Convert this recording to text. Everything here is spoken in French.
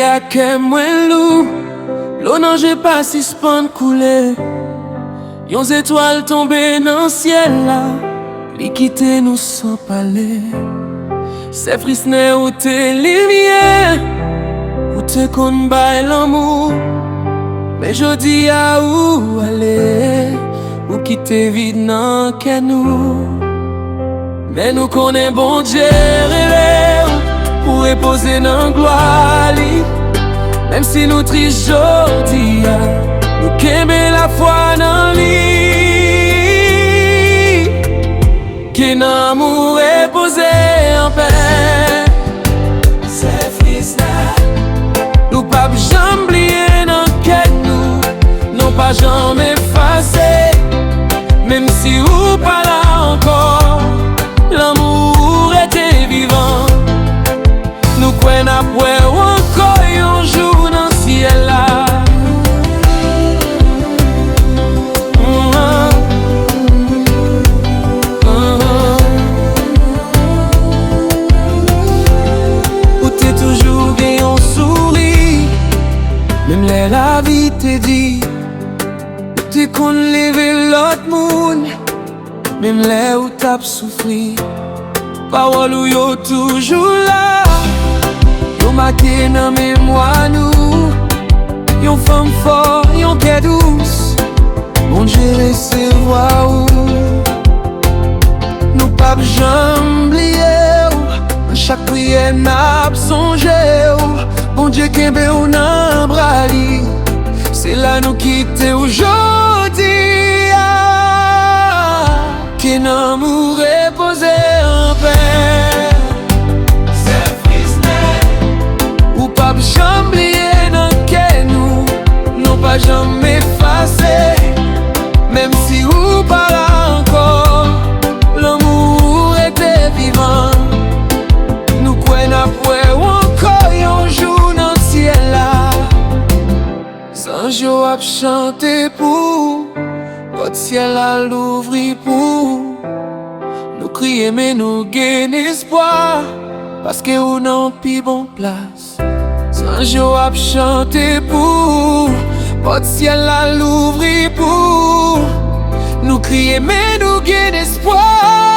Jodi a ke mwen lou, l'eau nan j'ai pas suspend couler. Yon étoile tombé dans ciel là, li quitte nous sans parler. C'est frisne ou te lumière, ou te kon bay l'amour. Mais jodi a ou aller, ou quitte vide nan ke nou. Mais nous connaît bon Dieu rêve pour reposer dans gloire li. Même si nous triste jodi a, nous kembe la foi dans li. Qui nan amour reposer en paix. C'est frisna, nous pas jamais oublier dans quel nous, non pas jamais effacer. Même si ou pas là encore, l'amour était vivant. Nous croyons après ou encore un jour dans le ciel là. Où t'es toujours bien en souris, même la vie te dit. Où t'es qu'on lève l'autre monde, même là où t'as souffri. Parole ou yo toujours là, yo marqué dans mémoire nous. Yon femme fort, yon cœur douce, bon Dieu recevoir ou. Nous pas jamais oublier ou, chaque prière n'a songé ou. Bon Dieu kembe ou nan bras li, c'est là nous quitter aujourd'hui. Qui nan mou reposer en paix. C'est frisne, ou pas jamais oublier dans que nous, non pas jamais effacer. Même si ou pas là encore, l'amour était vivant. Nous croyons après ou encore un jour dans le ciel là. Sans jour à chanter pour votre ciel à l'ouvrir pour nous crier mais nous gain espoir parce que ou non pi bon place. Sans jour à chanter pour votre ciel à l'ouvrir pour nous crier mais nous gain espoir.